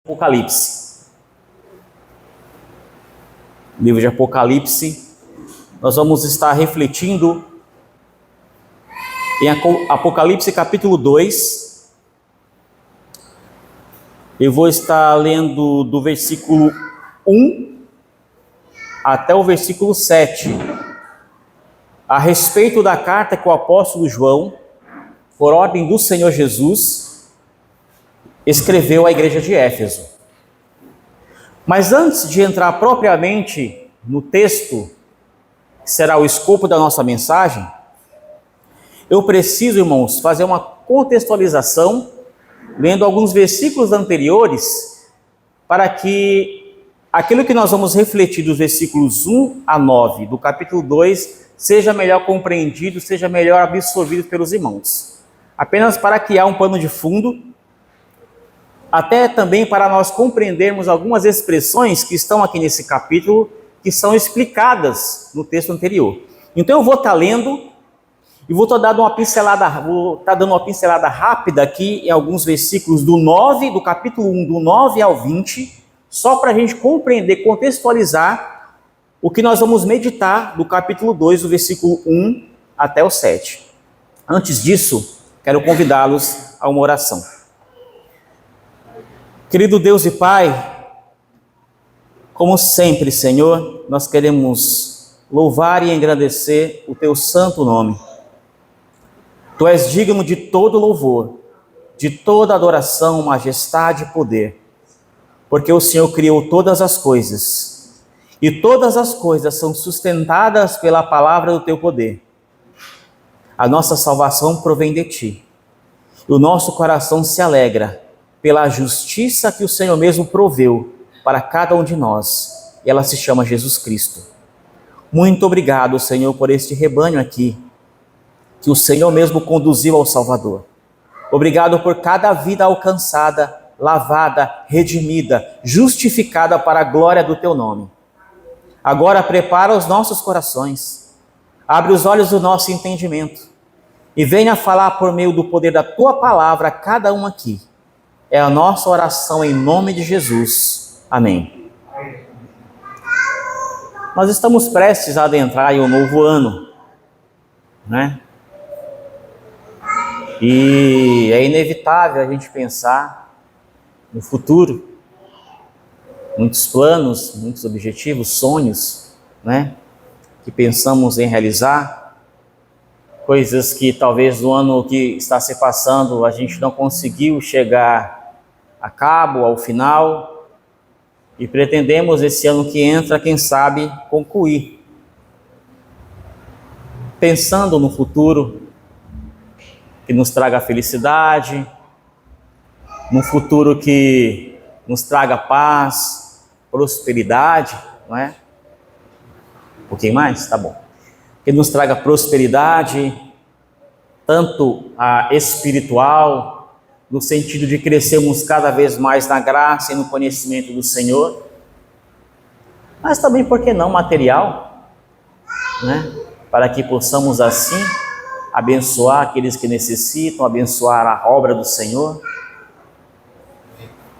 Apocalipse. Livro de Apocalipse, nós vamos estar refletindo em Apocalipse capítulo 2. Eu vou estar lendo do versículo 1 até o versículo 7, a respeito da carta que o apóstolo João, por ordem do Senhor Jesus, escreveu à igreja de Éfeso. Mas antes de entrar propriamente no texto, que será o escopo da nossa mensagem, eu preciso, irmãos, fazer uma contextualização, lendo alguns versículos anteriores, para que aquilo que nós vamos refletir dos versículos 1 a 9 do capítulo 2 seja melhor compreendido, seja melhor absorvido pelos irmãos. Apenas para criar um pano de fundo, até também para nós compreendermos algumas expressões que estão aqui nesse capítulo, que são explicadas no texto anterior. Então eu vou estar lendo e vou estar dando uma pincelada rápida aqui em alguns versículos do capítulo 1, do 9 ao 20, só para a gente compreender, contextualizar o que nós vamos meditar do capítulo 2, do versículo 1 até o 7. Antes disso, quero convidá-los a uma oração. Querido Deus e Pai, como sempre, Senhor, nós queremos louvar e engrandecer o Teu santo nome. Tu és digno de todo louvor, de toda adoração, majestade e poder, porque o Senhor criou todas as coisas, e todas as coisas são sustentadas pela palavra do Teu poder. A nossa salvação provém de Ti, e o nosso coração se alegra pela justiça que o Senhor mesmo proveu para cada um de nós, e ela se chama Jesus Cristo. Muito obrigado, Senhor, por este rebanho aqui, que o Senhor mesmo conduziu ao Salvador. Obrigado por cada vida alcançada, lavada, redimida, justificada para a glória do Teu nome. Agora prepara os nossos corações, abre os olhos do nosso entendimento, e venha falar por meio do poder da Tua palavra a cada um aqui. É a nossa oração em nome de Jesus. Amém. Nós estamos prestes a adentrar em um novo ano, né? E é inevitável a gente pensar no futuro. Muitos planos, muitos objetivos, sonhos, né? Que pensamos em realizar. Coisas que talvez no ano que está se passando a gente não conseguiu chegar a cabo, ao final, e pretendemos esse ano que entra, quem sabe, concluir. Pensando no futuro que nos traga felicidade, num futuro que nos traga paz, prosperidade, não é? Um pouquinho mais? Tá bom. Que nos traga prosperidade, tanto a espiritual, no sentido de crescermos cada vez mais na graça e no conhecimento do Senhor, mas também, por que não, material, né? Para que possamos assim abençoar aqueles que necessitam, abençoar a obra do Senhor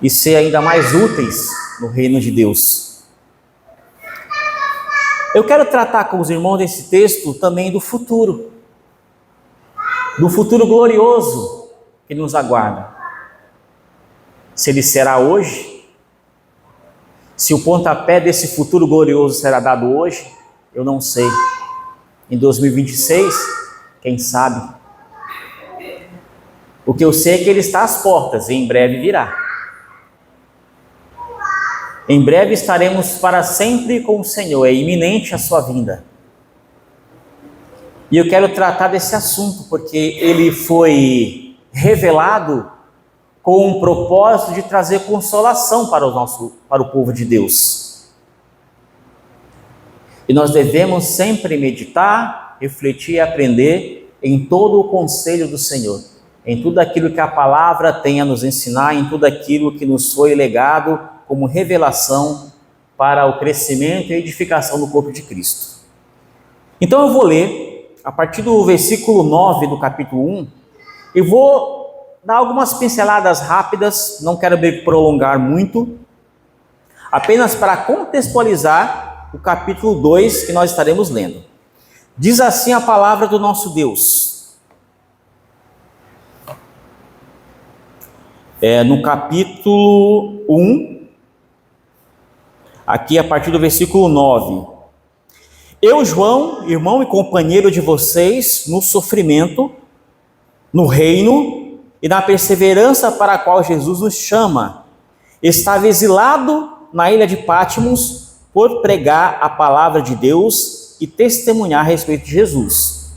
e ser ainda mais úteis no reino de Deus. Eu quero tratar com os irmãos desse texto também do futuro glorioso que nos aguarda. Se ele será hoje, se o pontapé desse futuro glorioso será dado hoje, eu não sei. Em 2026, quem sabe? O que eu sei é que ele está às portas e em breve virá. Em breve estaremos para sempre com o Senhor, é iminente a sua vinda. E eu quero tratar desse assunto porque ele foi revelado com um propósito de trazer consolação para o povo de Deus. E nós devemos sempre meditar, refletir e aprender em todo o conselho do Senhor, em tudo aquilo que a palavra tem a nos ensinar, em tudo aquilo que nos foi legado como revelação para o crescimento e edificação do corpo de Cristo. Então eu vou ler, a partir do versículo 9 do capítulo 1, e vou dar algumas pinceladas rápidas, não quero me prolongar muito, apenas para contextualizar o capítulo 2 que nós estaremos lendo. Diz assim a palavra do nosso Deus. No capítulo 1, aqui a partir do versículo 9. Eu, João, irmão e companheiro de vocês no sofrimento, no reino e na perseverança para a qual Jesus nos chama, estava exilado na ilha de Patmos por pregar a palavra de Deus e testemunhar a respeito de Jesus.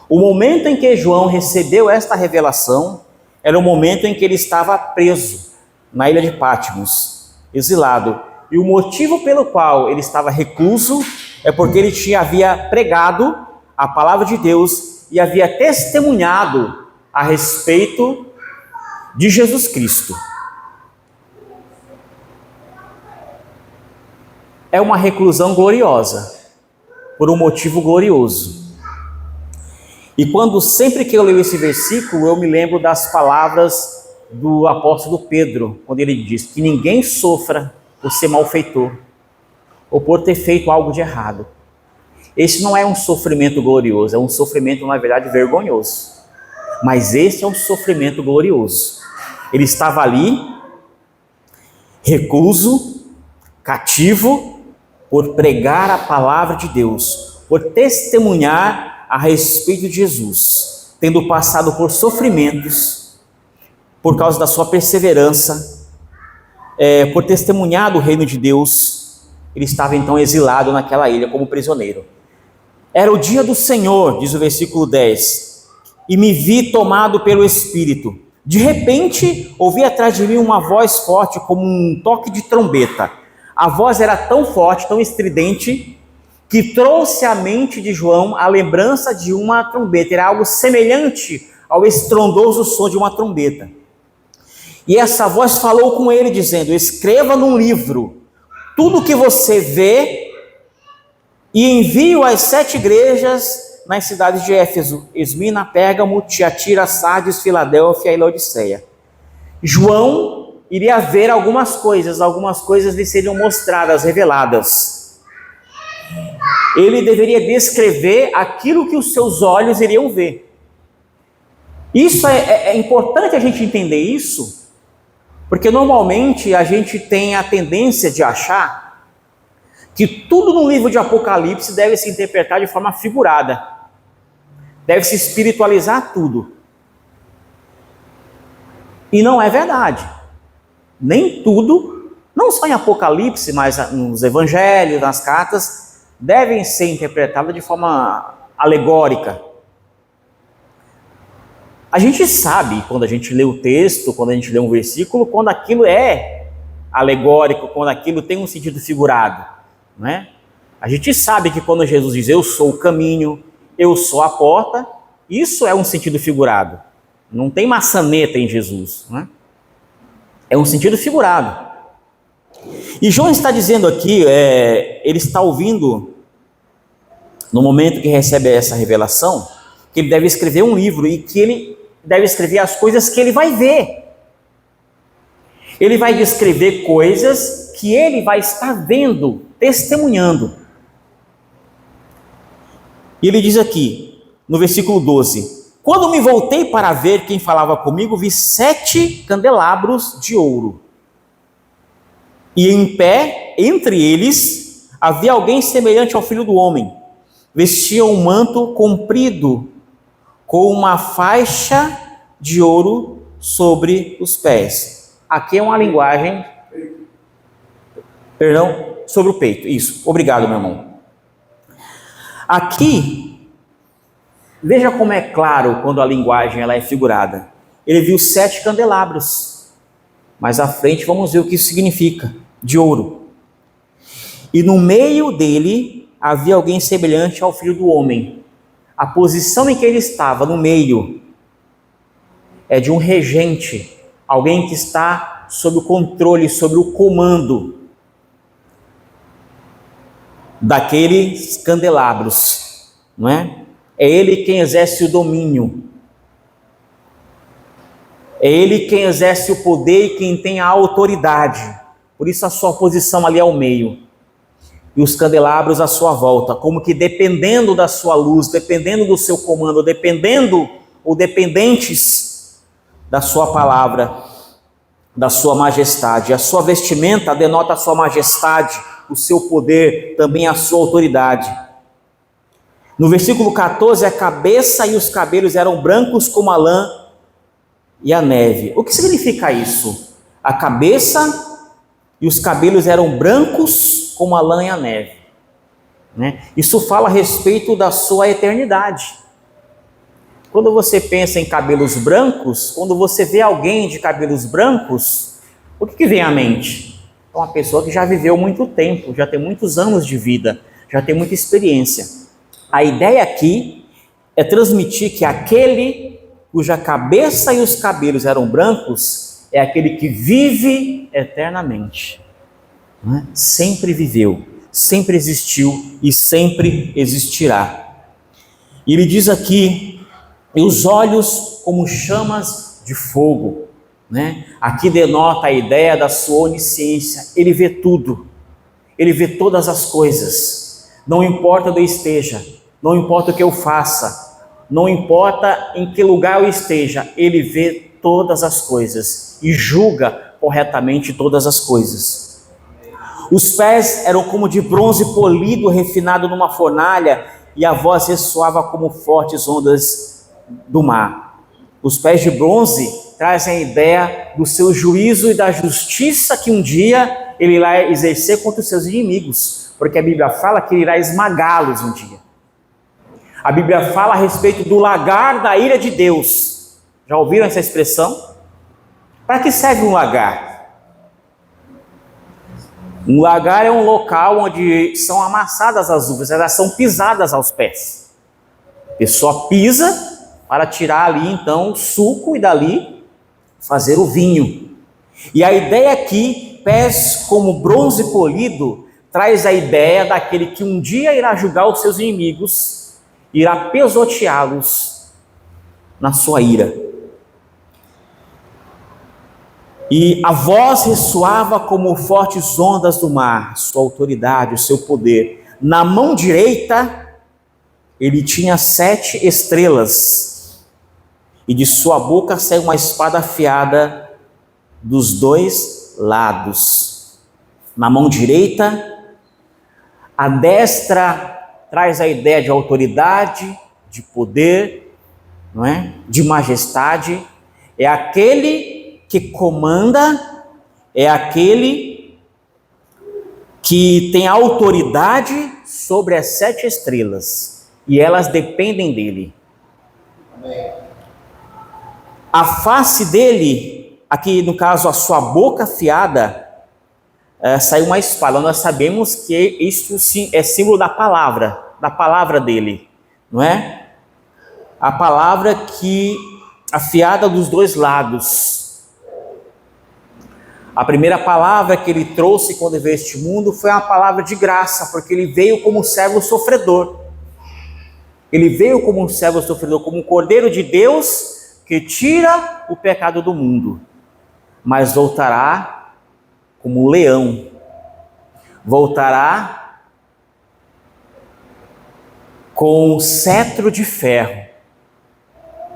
O momento em que João recebeu esta revelação era o momento em que ele estava preso na ilha de Patmos, exilado. E o motivo pelo qual ele estava recluso é porque ele havia pregado a palavra de Deus e havia testemunhado a respeito de Jesus Cristo. É uma reclusão gloriosa, por um motivo glorioso. E sempre que eu leio esse versículo, eu me lembro das palavras do apóstolo Pedro, quando ele diz que ninguém sofra por ser malfeitor, ou por ter feito algo de errado. Esse não é um sofrimento glorioso, é um sofrimento, na verdade, vergonhoso. Mas esse é um sofrimento glorioso. Ele estava ali, recluso, cativo, por pregar a palavra de Deus, por testemunhar a respeito de Jesus, tendo passado por sofrimentos, por causa da sua perseverança, por testemunhar do reino de Deus. Ele estava então exilado naquela ilha como prisioneiro. Era o dia do Senhor, diz o versículo 10, e me vi tomado pelo Espírito. De repente, ouvi atrás de mim uma voz forte, como um toque de trombeta. A voz era tão forte, tão estridente, que trouxe à mente de João a lembrança de uma trombeta. Era algo semelhante ao estrondoso som de uma trombeta. E essa voz falou com ele, dizendo: escreva num livro tudo o que você vê e envie-o às 7 igrejas nas cidades de Éfeso, Esmina, Pérgamo, Tiatira, Sardes, Filadélfia e Laodiceia. João iria ver algumas coisas lhe seriam mostradas, reveladas. Ele deveria descrever aquilo que os seus olhos iriam ver. Isso é importante a gente entender isso, porque normalmente a gente tem a tendência de achar que tudo no livro de Apocalipse deve se interpretar de forma figurada, deve se espiritualizar tudo. E não é verdade. Nem tudo, não só em Apocalipse, mas nos evangelhos, nas cartas, devem ser interpretadas de forma alegórica. A gente sabe, quando a gente lê o texto, quando a gente lê um versículo, quando aquilo é alegórico, quando aquilo tem um sentido figurado, não é? A gente sabe que quando Jesus diz: eu sou o caminho, eu sou a porta, isso é um sentido figurado. Não tem maçaneta em Jesus, não é? É um sentido figurado. E João está dizendo aqui, ele está ouvindo, no momento que recebe essa revelação, que ele deve escrever um livro e que ele deve escrever as coisas que ele vai ver. Ele vai descrever coisas que ele vai estar vendo, testemunhando. E ele diz aqui, no versículo 12: quando me voltei para ver quem falava comigo, vi 7 candelabros de ouro. E em pé, entre eles, havia alguém semelhante ao Filho do Homem. Vestia um manto comprido, com uma faixa de ouro sobre os pés. Aqui é uma linguagem... sobre o peito. Isso. Obrigado, meu irmão. Aqui, veja como é claro quando a linguagem ela é figurada. Ele viu 7 candelabros. Mais à frente vamos ver o que isso significa. De ouro. E no meio dele havia alguém semelhante ao Filho do Homem. A posição em que ele estava, no meio, é de um regente, alguém que está sob o controle, sob o comando daqueles candelabros, não é? É ele quem exerce o domínio. É ele quem exerce o poder e quem tem a autoridade. Por isso a sua posição ali ao meio. E os candelabros à sua volta, como que dependendo da sua luz, dependendo do seu comando, dependendo ou dependentes da sua palavra, da sua majestade. A sua vestimenta denota a sua majestade, o seu poder, também a sua autoridade. No versículo 14, a cabeça e os cabelos eram brancos como a lã e a neve. O que significa isso? A cabeça e os cabelos eram brancos como a lã e a neve, né? Isso fala a respeito da sua eternidade. Quando você pensa em cabelos brancos, quando você vê alguém de cabelos brancos, o que vem à mente? É uma pessoa que já viveu muito tempo, já tem muitos anos de vida, já tem muita experiência. A ideia aqui é transmitir que aquele cuja cabeça e os cabelos eram brancos é aquele que vive eternamente, né? Sempre viveu, sempre existiu e sempre existirá. E ele diz aqui, e os olhos como chamas de fogo, né? Aqui denota a ideia da sua onisciência. Ele vê tudo, ele vê todas as coisas, não importa onde eu esteja, não importa o que eu faça, não importa em que lugar eu esteja, ele vê todas as coisas e julga corretamente todas as coisas. Os pés eram como de bronze polido, refinado numa fornalha, e a voz ressoava como fortes ondas do mar. Os pés de bronze trazem a ideia do seu juízo e da justiça que um dia ele irá exercer contra os seus inimigos, porque a Bíblia fala que ele irá esmagá-los um dia. A Bíblia fala a respeito do lagar da ira de Deus. Já ouviram essa expressão? Para que serve um lagar? Um lagar é um local onde são amassadas as uvas, elas são pisadas aos pés. A pessoa pisa para tirar ali então o suco e dali fazer o vinho. E a ideia aqui, pés como bronze polido, traz a ideia daquele que um dia irá julgar os seus inimigos, irá pisoteá-los na sua ira. E a voz ressoava como fortes ondas do mar, sua autoridade, o seu poder. Na mão direita, ele tinha 7 estrelas, e de sua boca saiu uma espada afiada dos 2 lados. Na mão direita, a destra traz a ideia de autoridade, de poder, não é? De majestade. É aquele que comanda, é aquele que tem autoridade sobre as 7 estrelas, e elas dependem dele. Amém. A face dele, aqui no caso a sua boca afiada, saiu uma espada. Nós sabemos que isso é símbolo da palavra dele, não é? A palavra que afiada dos 2 lados. A primeira palavra que ele trouxe quando veio a este mundo foi uma palavra de graça, porque ele veio como um servo sofredor. Ele veio como um servo sofredor, como um cordeiro de Deus que tira o pecado do mundo, mas voltará como um leão, voltará com um cetro de ferro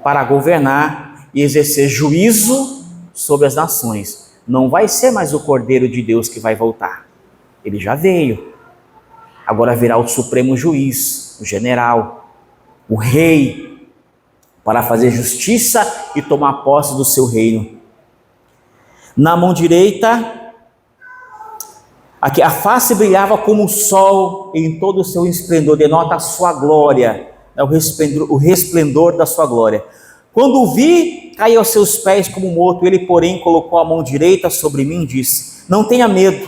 para governar e exercer juízo sobre as nações. Não vai ser mais o Cordeiro de Deus que vai voltar. Ele já veio. Agora virá o supremo juiz, o general, o rei, para fazer justiça e tomar posse do seu reino. Na mão direita, aqui a face brilhava como o sol em todo o seu esplendor, denota a sua glória, o resplendor da sua glória. Quando o vi, caí aos seus pés como morto. Ele, porém, colocou a mão direita sobre mim e disse: não tenha medo,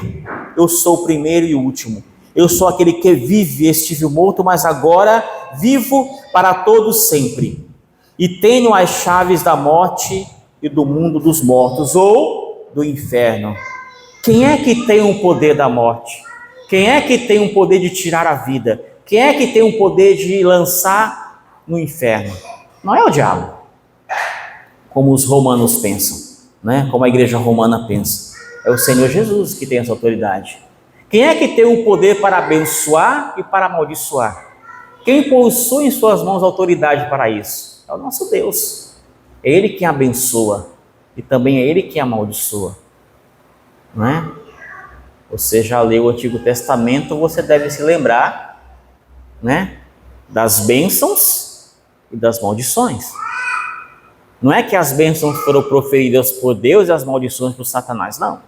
eu sou o primeiro e o último. Eu sou aquele que vive, estive morto, mas agora vivo para todos sempre. E tenho as chaves da morte e do mundo dos mortos, ou do inferno. Quem é que tem o poder da morte? Quem é que tem o poder de tirar a vida? Quem é que tem o poder de lançar no inferno? Não é o diabo. como os romanos pensam, né? Como a igreja romana pensa. É o Senhor Jesus que tem essa autoridade. Quem é que tem o poder para abençoar e para amaldiçoar? Quem possui em suas mãos autoridade para isso? É o nosso Deus. É Ele quem abençoa e também é Ele quem amaldiçoa, não é? Você já leu o Antigo Testamento, você deve se lembrar, né, das bênçãos e das maldições. Não é que as bênçãos foram proferidas por Deus e as maldições por Satanás, não.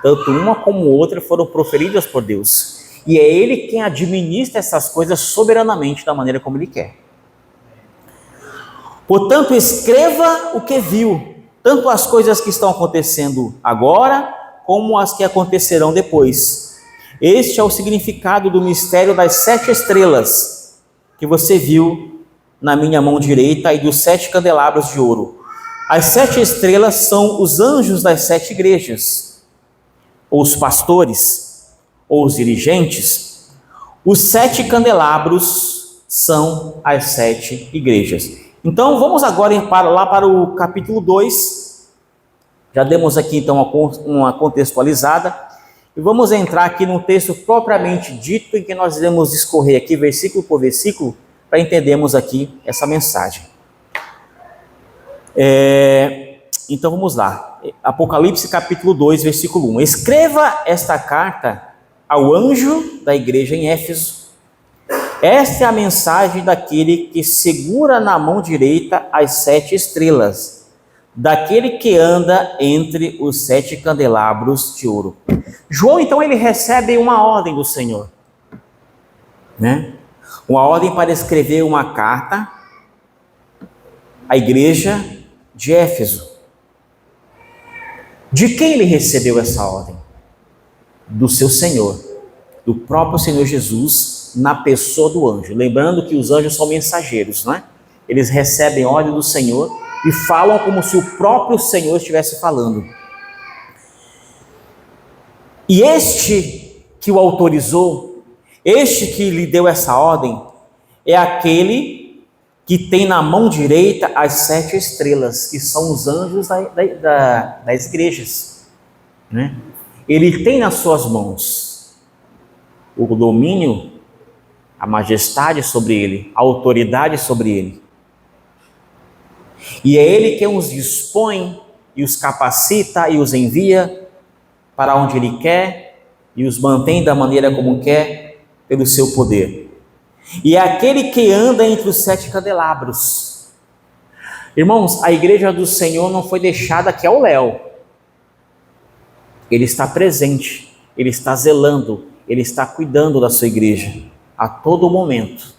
Tanto uma como outra foram proferidas por Deus. E é Ele quem administra essas coisas soberanamente da maneira como Ele quer. Portanto, escreva o que viu, tanto as coisas que estão acontecendo agora, como as que acontecerão depois. Este é o significado do mistério das 7 estrelas que você viu na minha mão direita e dos 7 candelabros de ouro. As 7 estrelas são os anjos das 7 igrejas, ou os pastores, ou os dirigentes. Os 7 candelabros são as 7 igrejas. Então vamos agora lá para o capítulo 2. Já demos aqui então uma contextualizada. E vamos entrar aqui no texto propriamente dito, em que nós iremos discorrer aqui versículo por versículo, para entendermos aqui essa mensagem. Então vamos lá. Apocalipse capítulo 2, versículo 1. Escreva esta carta ao anjo da igreja em Éfeso. Esta é a mensagem daquele que segura na mão direita as 7 estrelas, daquele que anda entre os 7 candelabros de ouro. João, então, ele recebe uma ordem do Senhor, né? Uma ordem para escrever uma carta à igreja de Éfeso. De quem ele recebeu essa ordem? Do seu Senhor, do próprio Senhor Jesus, na pessoa do anjo. Lembrando que os anjos são mensageiros, né? Eles recebem ordem do Senhor e falam como se o próprio Senhor estivesse falando. E este que o autorizou, este que lhe deu essa ordem, é aquele que tem na mão direita as 7 estrelas, que são os anjos das igrejas, né? Ele tem nas suas mãos o domínio, a majestade sobre ele, a autoridade sobre ele. E é Ele quem os dispõe e os capacita e os envia para onde Ele quer e os mantém da maneira como quer pelo seu poder. E é aquele que anda entre os 7 candelabros. Irmãos, a igreja do Senhor não foi deixada aqui ao léu. Ele está presente, Ele está zelando, Ele está cuidando da sua igreja a todo momento.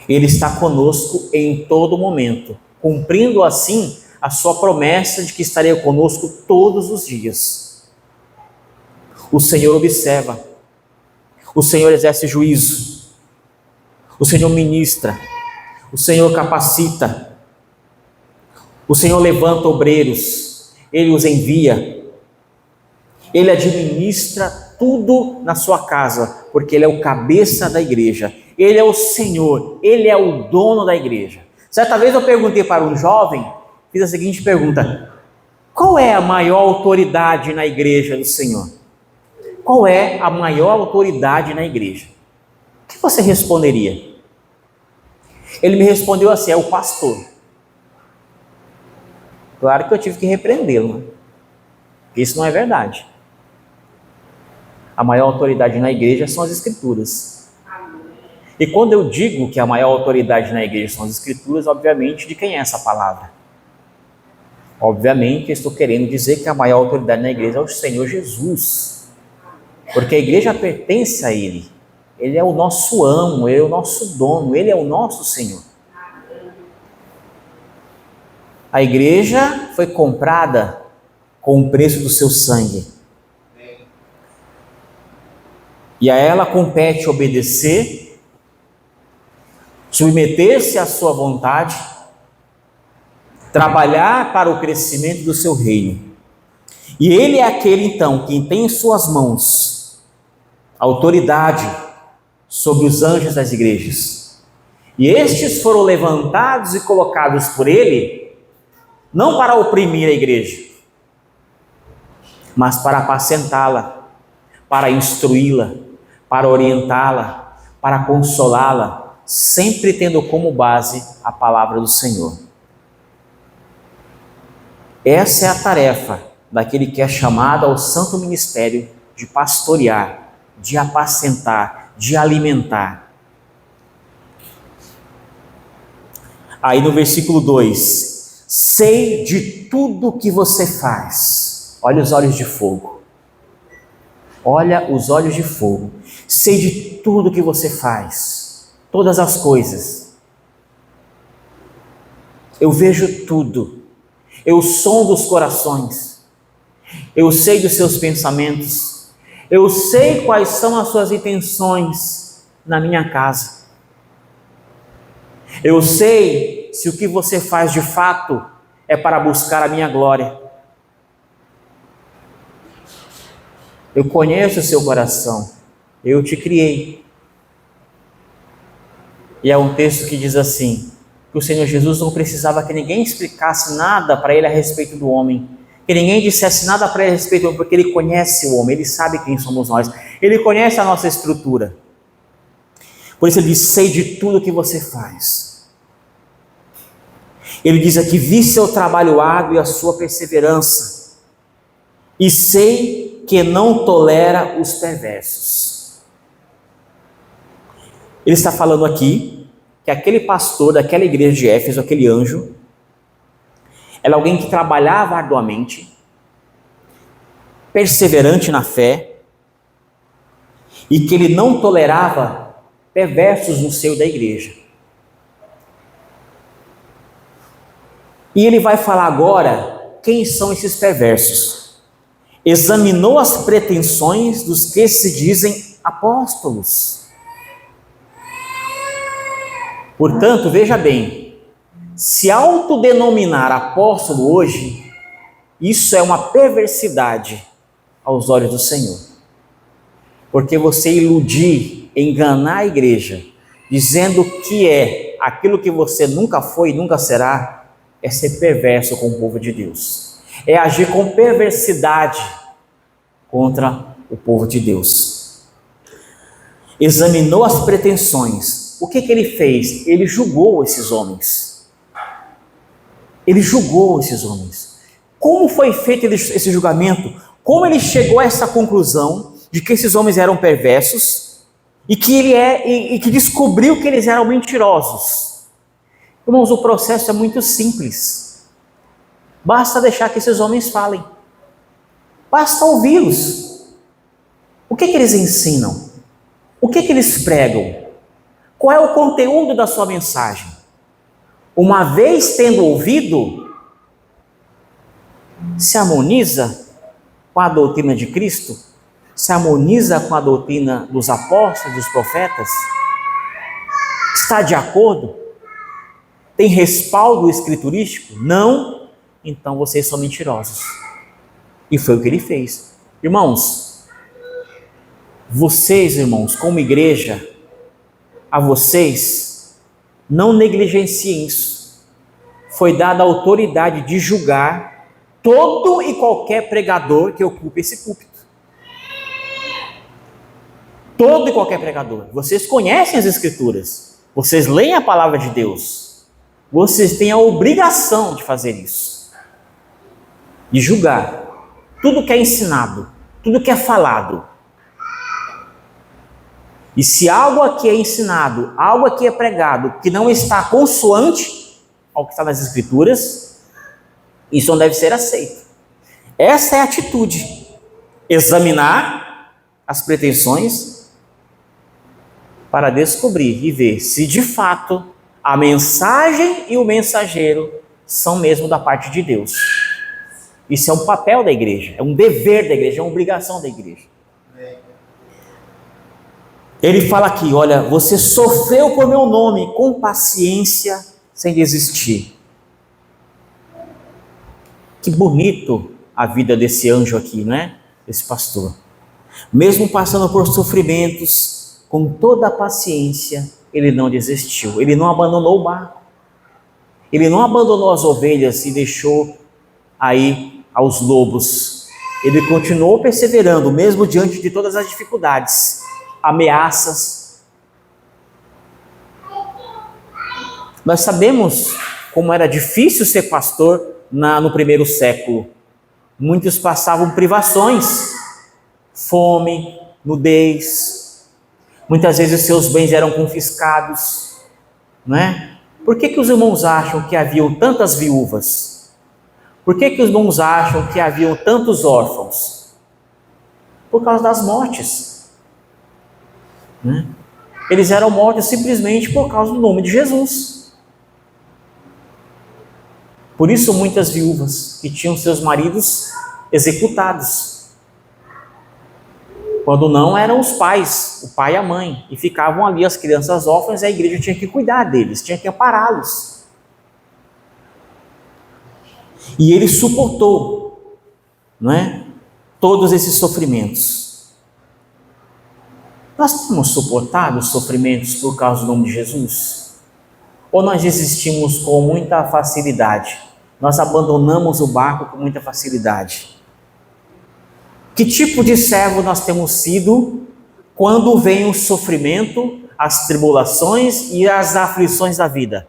Ele está conosco em todo momento, cumprindo assim a sua promessa de que estaria conosco todos os dias. O Senhor observa, o Senhor exerce juízo, o Senhor ministra, o Senhor capacita, o Senhor levanta obreiros, Ele os envia, Ele administra tudo na sua casa, porque Ele é o cabeça da igreja. Ele é o Senhor, Ele é o dono da igreja. Certa vez eu perguntei para um jovem, fiz a seguinte pergunta: qual é a maior autoridade na igreja do Senhor? Qual é a maior autoridade na igreja? O que você responderia? Ele me respondeu assim: é o pastor. Claro que eu tive que repreendê-lo, né? Isso não é verdade. A maior autoridade na igreja são as Escrituras. E quando eu digo que a maior autoridade na igreja são as Escrituras, obviamente, de quem é essa palavra? Obviamente, eu estou querendo dizer que a maior autoridade na igreja é o Senhor Jesus. Porque a igreja pertence a Ele. Ele é o nosso amo, Ele é o nosso dono, Ele é o nosso Senhor. A igreja foi comprada com o preço do seu sangue. E a ela compete obedecer, submeter-se à sua vontade, trabalhar para o crescimento do seu reino. E Ele é aquele, então, que tem em suas mãos a autoridade sobre os anjos das igrejas. E estes foram levantados e colocados por ele, não para oprimir a igreja, mas para apacentá-la, para instruí-la, para orientá-la, para consolá-la, sempre tendo como base a palavra do Senhor. Essa é a tarefa daquele que é chamado ao santo ministério de pastorear, de apacentar, de alimentar. Aí no versículo 2, sei de tudo que você faz. Olha os olhos de fogo. Olha os olhos de fogo. Sei de tudo que você faz. Todas as coisas. Eu vejo tudo. Eu sondo os corações. Eu sei dos seus pensamentos. Eu sei quais são as suas intenções na minha casa. Eu sei se o que você faz de fato é para buscar a minha glória. Eu conheço o seu coração. Eu te criei. E é um texto que diz assim, que o Senhor Jesus não precisava que ninguém explicasse nada para ele a respeito do homem, que ninguém dissesse nada para ele a respeito do homem, porque ele conhece o homem, ele sabe quem somos nós, ele conhece a nossa estrutura. Por isso ele diz, sei de tudo que você faz. Ele diz aqui, vi seu trabalho árduo e a sua perseverança, e sei que não tolera os perversos. Ele está falando aqui que aquele pastor daquela igreja de Éfeso, aquele anjo, era alguém que trabalhava arduamente, perseverante na fé, e que ele não tolerava perversos no seio da igreja. E ele vai falar agora quem são esses perversos. Examinou as pretensões dos que se dizem apóstolos. Portanto, veja bem, se autodenominar apóstolo hoje, isso é uma perversidade aos olhos do Senhor. Porque você iludir, enganar a igreja, dizendo que é aquilo que você nunca foi e nunca será, é ser perverso com o povo de Deus. É agir com perversidade contra o povo de Deus. Examinou as pretensões. O que ele fez? Ele julgou esses homens. Ele julgou esses homens. Como foi feito esse julgamento? Como ele chegou a essa conclusão de que esses homens eram perversos e que descobriu que eles eram mentirosos? Irmãos, o processo é muito simples. Basta deixar que esses homens falem. Basta ouvi-los. O que eles ensinam? O que eles pregam? Qual é o conteúdo da sua mensagem? Uma vez tendo ouvido, se harmoniza com a doutrina de Cristo? Se harmoniza com a doutrina dos apóstolos, dos profetas? Está de acordo? Tem respaldo escriturístico? Não? Então vocês são mentirosos. E foi o que ele fez. Irmãos, vocês, irmãos, como igreja, a vocês, não negligenciem isso. Foi dada a autoridade de julgar todo e qualquer pregador que ocupe esse púlpito. Todo e qualquer pregador. Vocês conhecem as Escrituras. Vocês leem a palavra de Deus. Vocês têm a obrigação de fazer isso. De julgar tudo que é ensinado, tudo que é falado. E se algo aqui é ensinado, algo aqui é pregado, que não está consoante ao que está nas Escrituras, isso não deve ser aceito. Essa é a atitude. Examinar as pretensões para descobrir e ver se de fato a mensagem e o mensageiro são mesmo da parte de Deus. Isso é um papel da igreja, é um dever da igreja, é uma obrigação da igreja. Ele fala aqui, olha, você sofreu por meu nome com paciência, sem desistir. Que bonito a vida desse anjo aqui, não é? Esse pastor. Mesmo passando por sofrimentos, com toda a paciência, ele não desistiu, ele não abandonou o barco, ele não abandonou as ovelhas e deixou aí aos lobos. Ele continuou perseverando, mesmo diante de todas as dificuldades, ameaças. Nós sabemos como era difícil ser pastor no primeiro século. Muitos passavam privações, fome, nudez. Muitas vezes os seus bens eram confiscados, não é? Por que os irmãos acham que haviam tantas viúvas? Por que os irmãos acham que haviam tantos órfãos? Por causa das mortes, né? Eles eram mortos simplesmente por causa do nome de Jesus. Por isso muitas viúvas que tinham seus maridos executados, quando não eram os pais, o pai e a mãe, e ficavam ali as crianças órfãs, e a igreja tinha que cuidar deles, tinha que ampará-los. E ele suportou, não é, todos esses sofrimentos. Nós temos suportado os sofrimentos por causa do nome de Jesus? Ou nós desistimos com muita facilidade? Nós abandonamos o barco com muita facilidade? Que tipo de servo nós temos sido quando vem o sofrimento, as tribulações e as aflições da vida?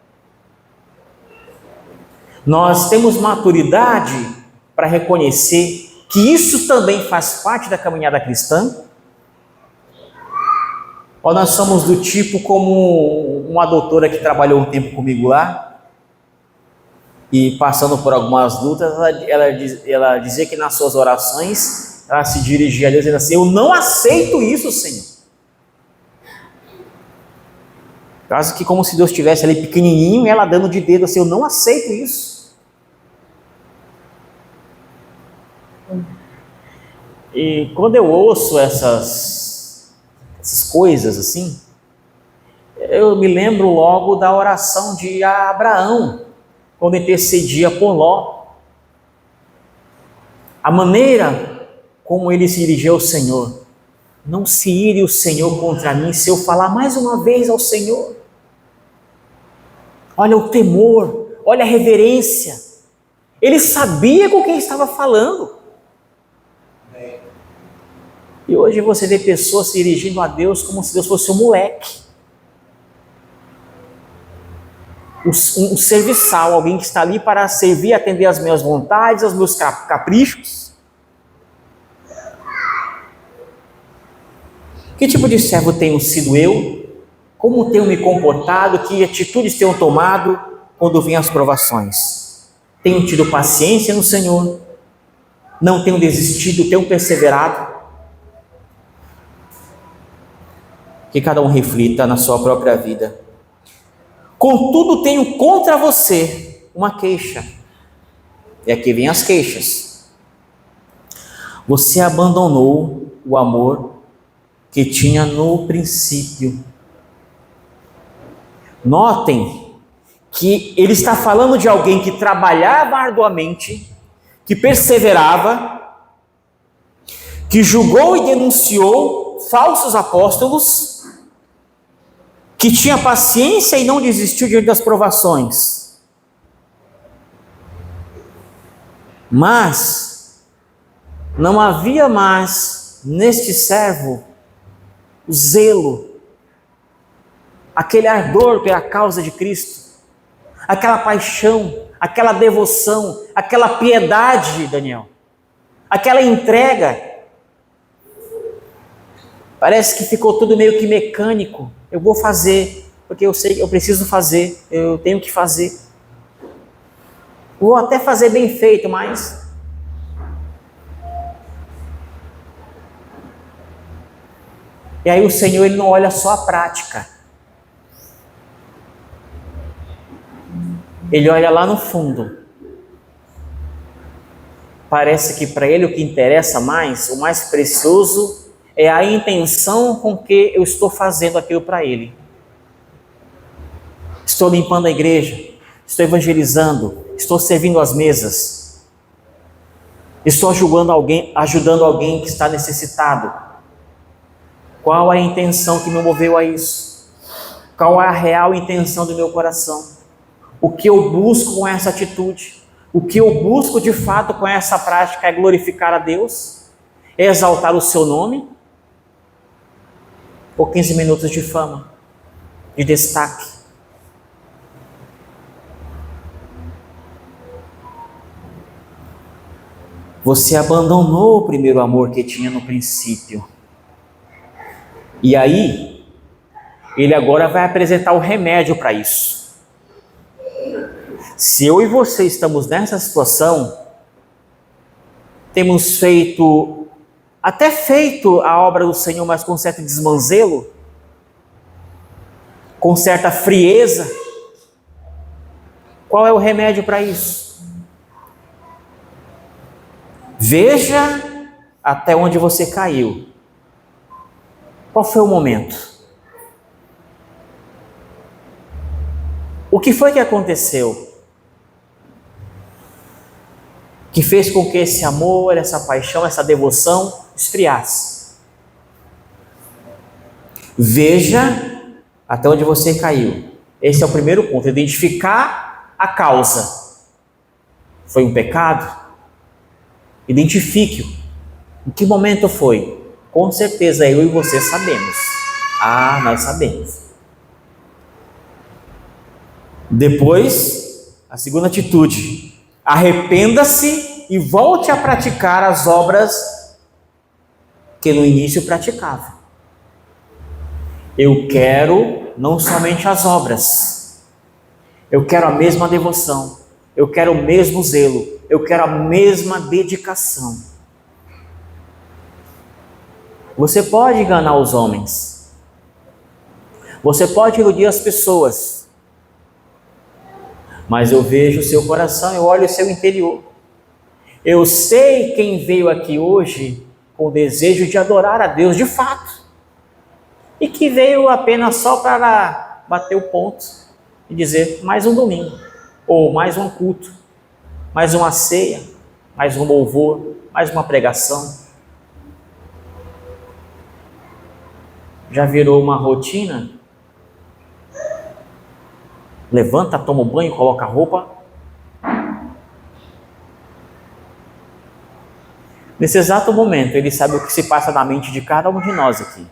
Nós temos maturidade para reconhecer que isso também faz parte da caminhada cristã? Ou nós somos do tipo como uma doutora que trabalhou um tempo comigo lá, e passando por algumas lutas, ela dizia que nas suas orações, ela se dirigia a Deus dizendo assim: eu não aceito isso, Senhor. Quase que como se Deus estivesse ali pequenininho e ela dando de dedo assim: eu não aceito isso. E quando eu ouço essas coisas assim, eu me lembro logo da oração de Abraão, quando intercedia por Ló. A maneira como ele se dirigiu ao Senhor: não se ire o Senhor contra mim se eu falar mais uma vez ao Senhor. Olha o temor, olha a reverência. Ele sabia com quem estava falando. E hoje você vê pessoas se dirigindo a Deus como se Deus fosse um moleque, um serviçal, alguém que está ali para servir, atender às minhas vontades, aos meus caprichos. Que tipo de servo tenho sido eu? Como tenho me comportado? Que atitudes tenho tomado quando vêm as provações? Tenho tido paciência no Senhor? Não tenho desistido, tenho perseverado? Que cada um reflita na sua própria vida. Contudo, tenho contra você uma queixa. E aqui vem as queixas. Você abandonou o amor que tinha no princípio. Notem que ele está falando de alguém que trabalhava arduamente, que perseverava, que julgou e denunciou falsos apóstolos, que tinha paciência e não desistiu diante das provações. Mas não havia mais neste servo o zelo, aquele ardor pela causa de Cristo, aquela paixão, aquela devoção, aquela piedade, Daniel, aquela entrega. Parece que ficou tudo meio que mecânico. Eu vou fazer, porque eu sei que eu preciso fazer, eu tenho que fazer. Vou até fazer bem feito, mas... E aí o Senhor, ele não olha só a prática. Ele olha lá no fundo. Parece que para ele o que interessa mais, o mais precioso, é a intenção com que eu estou fazendo aquilo para ele. Estou limpando a igreja, estou evangelizando, estou servindo as mesas, estou ajudando alguém que está necessitado. Qual a intenção que me moveu a isso? Qual é a real intenção do meu coração? O que eu busco com essa atitude? O que eu busco de fato com essa prática é glorificar a Deus? É exaltar o seu nome? Ou 15 minutos de fama, de destaque? Você abandonou o primeiro amor que tinha no princípio. E aí, ele agora vai apresentar o remédio para isso. Se eu e você estamos nessa situação, temos até feito a obra do Senhor, mas com certo desmanzelo, com certa frieza, qual é o remédio para isso? Veja até onde você caiu. Qual foi o momento? O que foi que aconteceu? Que fez com que esse amor, essa paixão, essa devoção esfriasse? Veja até onde você caiu. Esse é o primeiro ponto, identificar a causa. Foi um pecado? Identifique-o. Em que momento foi? Com certeza eu e você sabemos. Nós sabemos. Depois, a segunda atitude: arrependa-se e volte a praticar as obras que no início praticava. Eu quero não somente as obras, eu quero a mesma devoção, eu quero o mesmo zelo, eu quero a mesma dedicação. Você pode enganar os homens, você pode iludir as pessoas, mas eu vejo o seu coração, eu olho o seu interior. Eu sei quem veio aqui hoje com o desejo de adorar a Deus de fato, e que veio apenas só para bater o ponto e dizer mais um domingo, ou mais um culto, mais uma ceia, mais um louvor, mais uma pregação. Já virou uma rotina? Levanta, toma um banho, coloca a roupa. Nesse exato momento, ele sabe o que se passa na mente de cada um de nós aqui.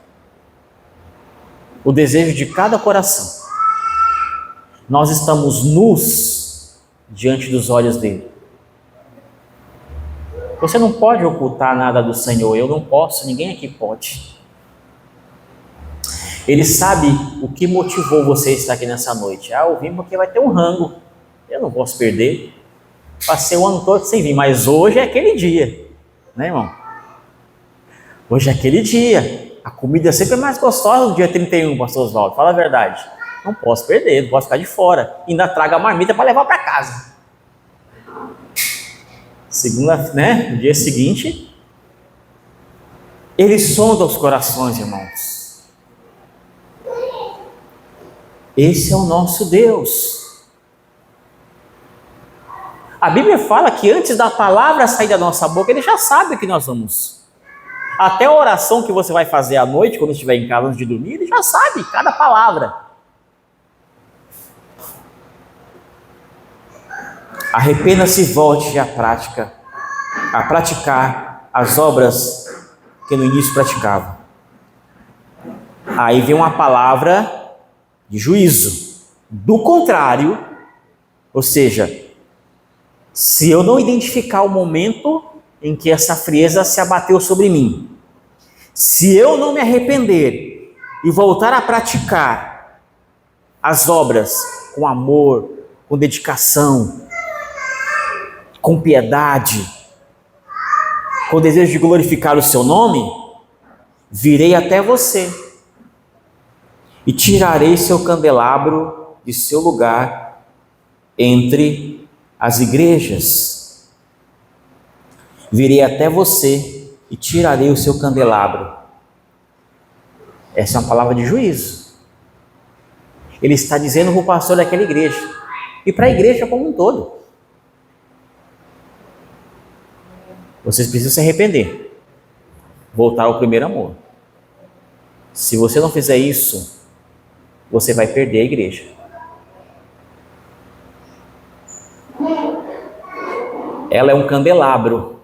O desejo de cada coração. Nós estamos nus diante dos olhos dele. Você não pode ocultar nada do Senhor, eu não posso, ninguém aqui pode. Ele sabe o que motivou você a estar aqui nessa noite. Eu vim porque vai ter um rango, eu não posso perder. Passei o ano todo sem vir, mas hoje é aquele dia, né, irmão? Hoje é aquele dia. A comida sempre é mais gostosa no dia 31, pastor Oswaldo, fala a verdade. Não posso perder, não posso ficar de fora. Ainda traga a marmita para levar para casa. No dia seguinte, ele sonda os corações, irmãos. Esse é o nosso Deus. A Bíblia fala que antes da palavra sair da nossa boca, ele já sabe o que nós vamos. Até a oração que você vai fazer à noite, quando estiver em casa antes de dormir, ele já sabe cada palavra. Arrependa-se e volte a praticar as obras que no início praticava. Aí vem uma palavra de juízo. Do contrário, ou seja, se eu não identificar o momento em que essa frieza se abateu sobre mim, se eu não me arrepender e voltar a praticar as obras com amor, com dedicação, com piedade, com desejo de glorificar o seu nome, virei até você e tirarei seu candelabro de seu lugar entre as igrejas. Virei até você e tirarei o seu candelabro. Essa é uma palavra de juízo. Ele está dizendo para o pastor daquela igreja e para a igreja como um todo. Vocês precisam se arrepender, voltar ao primeiro amor. Se você não fizer isso, você vai perder a igreja. Ela é um candelabro.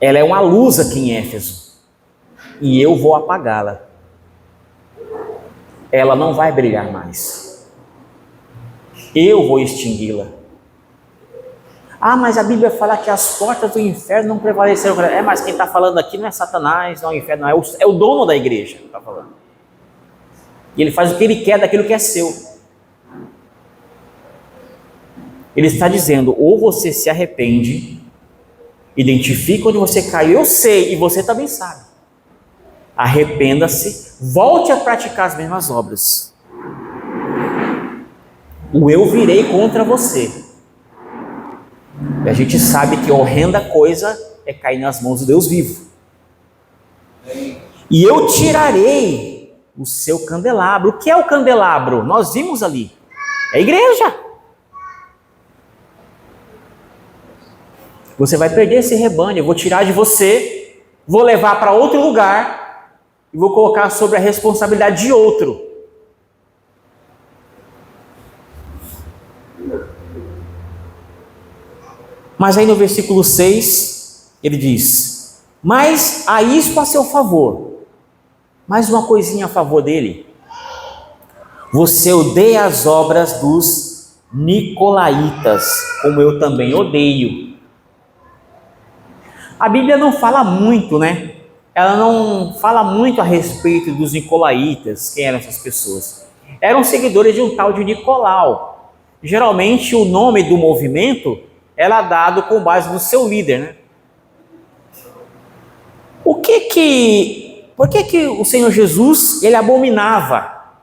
Ela é uma luz aqui em Éfeso. E eu vou apagá-la. Ela não vai brilhar mais. Eu vou extingui-la. Ah, mas a Bíblia fala que as portas do inferno não prevaleceram. Mas quem está falando aqui não é Satanás, não é o inferno, não. É o dono da igreja que está falando. E ele faz o que ele quer daquilo que é seu. Ele está dizendo, ou você se arrepende, identifica onde você caiu, eu sei, e você também sabe. Arrependa-se, volte a praticar as mesmas obras. O eu virei contra você. E a gente sabe que horrenda coisa é cair nas mãos do Deus vivo. E eu tirarei o seu candelabro. O que é o candelabro? Nós vimos ali. É a igreja. Você vai perder esse rebanho. Eu vou tirar de você, vou levar para outro lugar e vou colocar sobre a responsabilidade de outro. Mas aí no versículo 6, ele diz, mas há isto a seu favor, mais uma coisinha a favor dele, você odeia as obras dos nicolaítas, como eu também odeio. A Bíblia não fala muito, né? Ela não fala muito a respeito dos nicolaítas, quem eram essas pessoas. Eram seguidores de um tal de Nicolau. Geralmente o nome do movimento era dado com base no seu líder, né? Por que o Senhor Jesus, ele abominava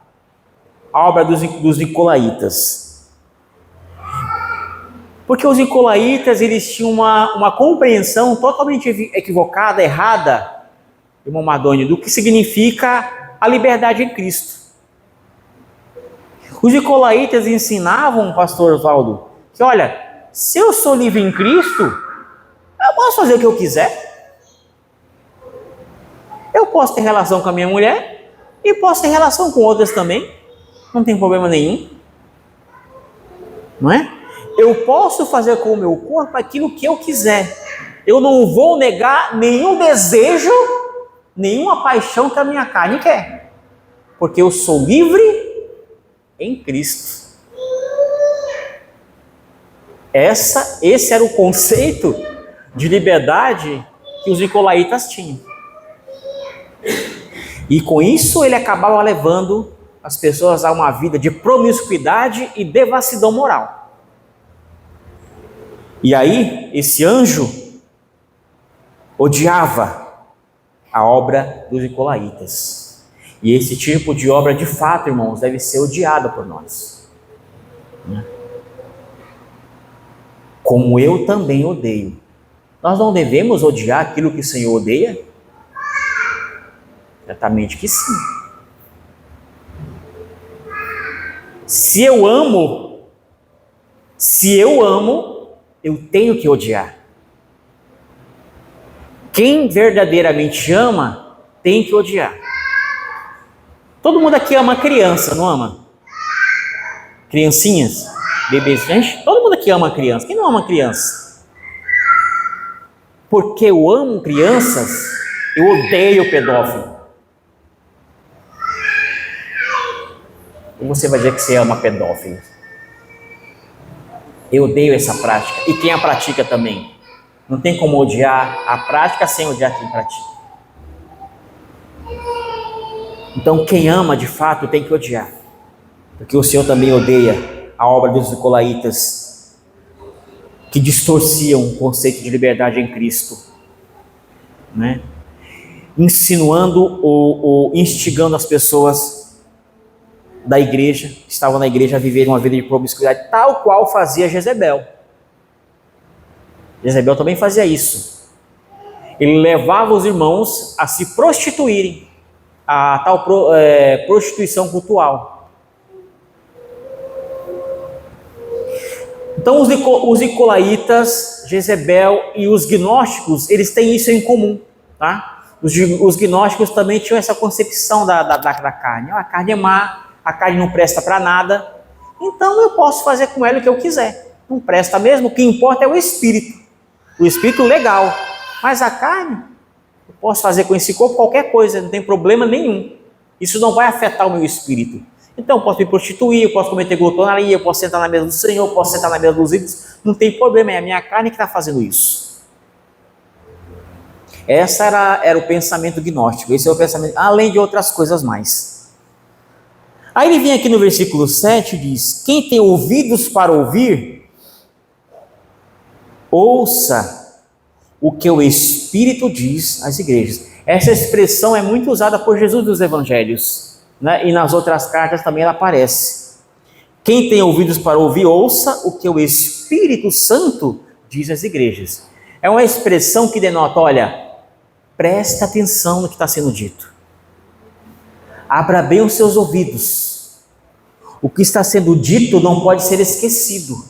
a obra dos nicolaítas? Porque os nicolaítas, eles tinham uma compreensão totalmente equivocada, errada, irmão Madoni, do que significa a liberdade em Cristo. Os nicolaítas ensinavam, pastor Oswaldo, que olha, se eu sou livre em Cristo, eu posso fazer o que eu quiser. Eu posso ter relação com a minha mulher e posso ter relação com outras também. Não tem problema nenhum. Não é? Eu posso fazer com o meu corpo aquilo que eu quiser. Eu não vou negar nenhum desejo, nenhuma paixão que a minha carne quer. Porque eu sou livre em Cristo. Esse era o conceito de liberdade que os nicolaítas tinham. E com isso ele acabava levando as pessoas a uma vida de promiscuidade e devassidão moral. E aí, esse anjo odiava a obra dos nicolaítas. E esse tipo de obra, de fato, irmãos, deve ser odiada por nós. Como eu também odeio. Nós não devemos odiar aquilo que o Senhor odeia? Certamente que sim. Se eu amo, eu tenho que odiar. Quem verdadeiramente ama, tem que odiar. Todo mundo aqui ama criança, não ama? Criancinhas, bebês, gente, todo mundo aqui ama criança. Quem não ama criança? Porque eu amo crianças, eu odeio pedófilo. E você vai dizer que você ama pedófilo. Eu odeio essa prática. E quem a pratica também. Não tem como odiar a prática sem odiar quem pratica. Então quem ama de fato tem que odiar. Porque o Senhor também odeia a obra dos nicolaítas, que distorciam o conceito de liberdade em Cristo, né? Insinuando ou instigando as pessoas da igreja, que estavam na igreja, a viver uma vida de promiscuidade, tal qual fazia Jezebel. Jezebel também fazia isso. Ele levava os irmãos a se prostituírem, a tal prostituição cultual. Então os nicolaítas, Jezebel e os gnósticos, eles têm isso em comum, tá? Os gnósticos também tinham essa concepção da carne. A carne é má, a carne não presta para nada, então eu posso fazer com ela o que eu quiser. Não presta mesmo, o que importa é o espírito. O espírito legal, mas a carne, eu posso fazer com esse corpo qualquer coisa, não tem problema nenhum. Isso não vai afetar o meu espírito. Então eu posso me prostituir, eu posso cometer glutonaria, eu posso sentar na mesa do Senhor, eu posso sentar na mesa dos ídolos, não tem problema, é a minha carne que está fazendo isso. Esse era o pensamento gnóstico, esse é o pensamento, além de outras coisas mais. Aí ele vem aqui no versículo 7 e diz: quem tem ouvidos para ouvir, ouça o que o Espírito diz às igrejas. Essa expressão é muito usada por Jesus nos evangelhos, né? E nas outras cartas também ela aparece. Quem tem ouvidos para ouvir, ouça o que o Espírito Santo diz às igrejas. É uma expressão que denota, olha, presta atenção no que está sendo dito. Abra bem os seus ouvidos. O que está sendo dito não pode ser esquecido.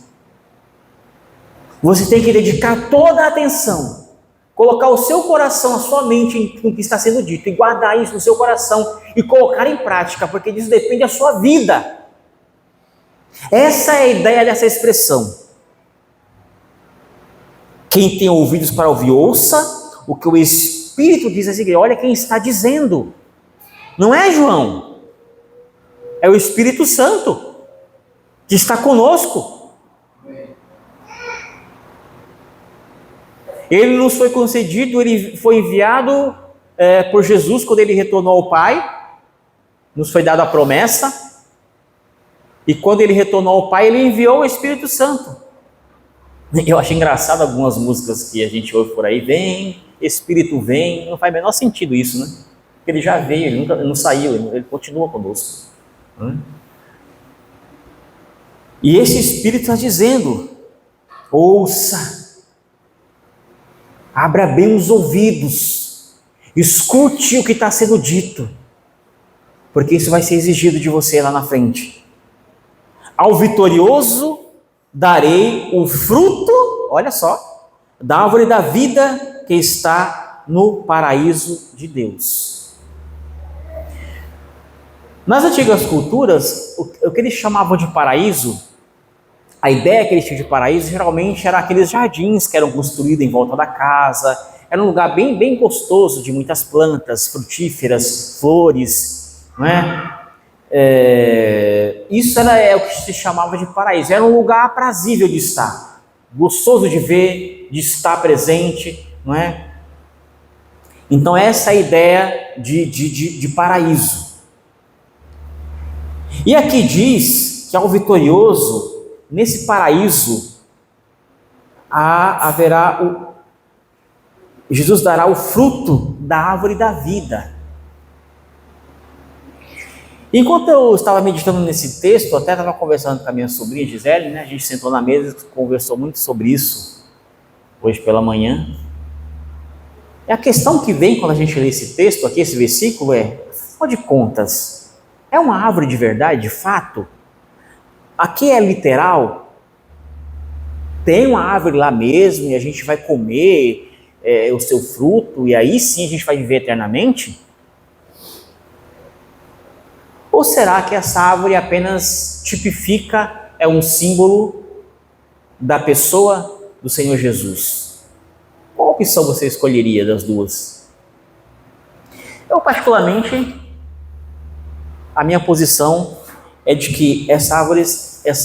Você tem que dedicar toda a atenção, colocar o seu coração, a sua mente no que está sendo dito e guardar isso no seu coração e colocar em prática, porque disso depende a sua vida. Essa é a ideia dessa expressão. Quem tem ouvidos para ouvir, ouça o que o Espírito diz às igrejas. Olha quem está dizendo. Não é João, é o Espírito Santo que está conosco. Ele nos foi concedido, ele foi enviado por Jesus quando ele retornou ao Pai, nos foi dada a promessa, e quando ele retornou ao Pai, ele enviou o Espírito Santo. Eu acho engraçado algumas músicas que a gente ouve por aí, vem, Espírito vem, não faz o menor sentido isso, né? Porque ele já veio, ele não saiu, ele continua conosco. Né? E esse Espírito está dizendo, ouça, abra bem os ouvidos, escute o que está sendo dito, porque isso vai ser exigido de você lá na frente. Ao vitorioso darei o fruto, olha só, da árvore da vida que está no paraíso de Deus. Nas antigas culturas, o que eles chamavam de paraíso, a ideia que eles tinham de paraíso geralmente era aqueles jardins que eram construídos em volta da casa, era um lugar bem, bem gostoso, de muitas plantas frutíferas, flores, não é? Isso é o que se chamava de paraíso, era um lugar aprazível de estar, gostoso de ver, de estar presente, não é? Então essa é a ideia de paraíso. E aqui diz que ao vitorioso, nesse paraíso, Jesus dará o fruto da árvore da vida. Enquanto eu estava meditando nesse texto, até estava conversando com a minha sobrinha Gisele, né? A gente sentou na mesa e conversou muito sobre isso, hoje pela manhã. E a questão que vem quando a gente lê esse texto aqui, esse versículo afinal de contas, é uma árvore de verdade, de fato? Aqui é literal? Tem uma árvore lá mesmo e a gente vai comer o seu fruto e aí sim a gente vai viver eternamente? Ou será que essa árvore apenas tipifica, é um símbolo da pessoa do Senhor Jesus? Qual opção você escolheria das duas? Eu particularmente, a minha posição é de que essa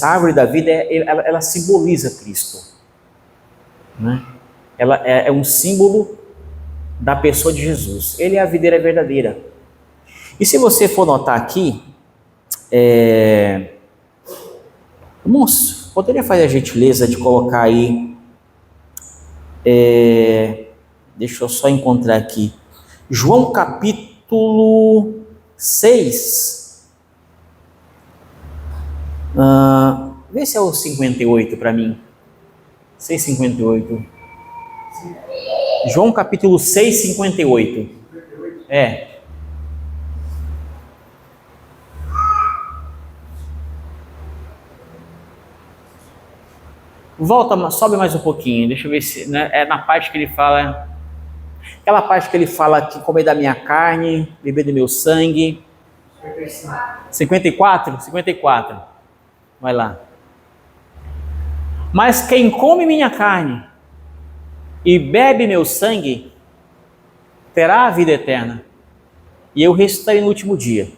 árvore da vida, ela simboliza Cristo. Né? Ela é um símbolo da pessoa de Jesus. Ele é a videira verdadeira. E se você for notar aqui, moço, poderia fazer a gentileza de colocar aí, deixa eu só encontrar aqui, João capítulo 6, vê se é o 58 para mim, 6,58, João capítulo 6, 58, volta, sobe mais um pouquinho, deixa eu ver se, né, é na parte que ele fala, aquela parte que ele fala que comer da minha carne, beber do meu sangue, 54? 54. Vai lá. Mas quem come minha carne e bebe meu sangue, terá a vida eterna, e eu ressuscitarei no último dia.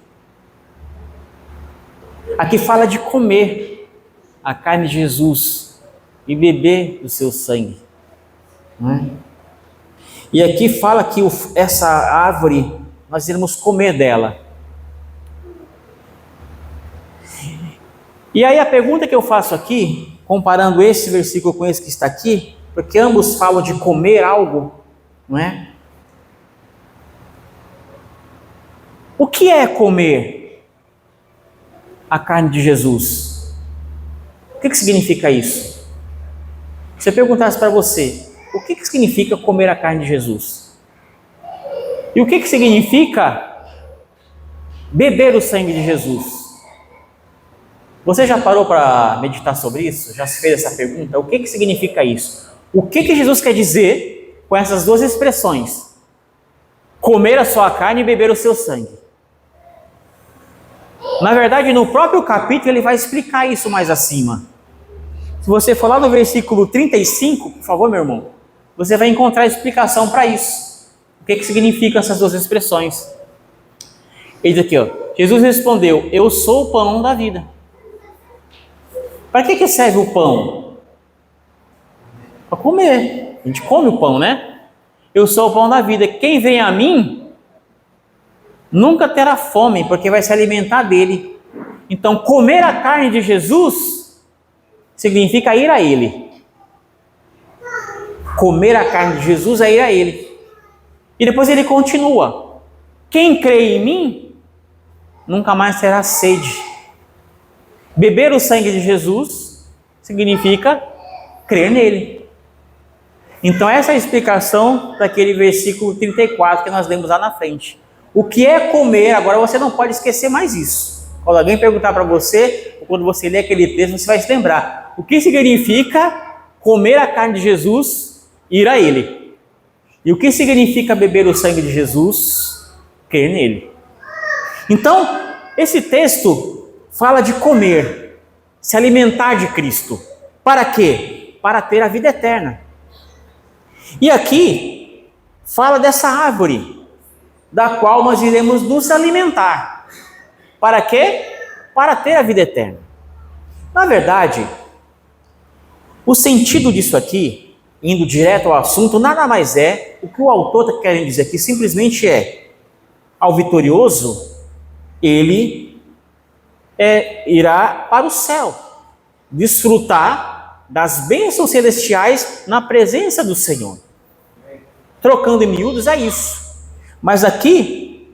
Aqui fala de comer a carne de Jesus e beber do seu sangue. E aqui fala que essa árvore, nós iremos comer dela. E aí a pergunta que eu faço aqui, comparando esse versículo com esse que está aqui, porque ambos falam de comer algo, não é? O que é comer a carne de Jesus? O que significa isso? Se eu perguntasse para você, o que significa comer a carne de Jesus? E o que significa beber o sangue de Jesus? Você já parou para meditar sobre isso? Já se fez essa pergunta? O que significa isso? O que Jesus quer dizer com essas duas expressões? Comer a sua carne e beber o seu sangue. Na verdade, no próprio capítulo ele vai explicar isso mais acima. Se você for lá no versículo 35, por favor, meu irmão, você vai encontrar a explicação para isso. O que significam essas duas expressões? Ele diz aqui, ó, Jesus respondeu, eu sou o pão da vida. Para que serve o pão? Para comer. A gente come o pão, né? Eu sou o pão da vida. Quem vem a mim nunca terá fome, porque vai se alimentar dele. Então, comer a carne de Jesus significa ir a ele. Comer a carne de Jesus é ir a ele. E depois ele continua. Quem crê em mim nunca mais terá sede. Beber o sangue de Jesus significa crer nele. Então essa é a explicação daquele versículo 34 que nós lemos lá na frente. O que é comer? Agora você não pode esquecer mais isso. Quando alguém perguntar para você, ou quando você ler aquele texto, você vai se lembrar. O que significa comer a carne de Jesus, ir a ele? E o que significa beber o sangue de Jesus, crer nele? Então, esse texto fala de comer, se alimentar de Cristo. Para quê? Para ter a vida eterna. E aqui fala dessa árvore, da qual nós iremos nos alimentar. Para quê? Para ter a vida eterna. Na verdade, o sentido disso aqui, indo direto ao assunto, nada mais é, o que o autor está querendo dizer aqui, simplesmente é, ao vitorioso, ele irá para o céu, desfrutar das bênçãos celestiais na presença do Senhor. Trocando em miúdos é isso. Mas aqui,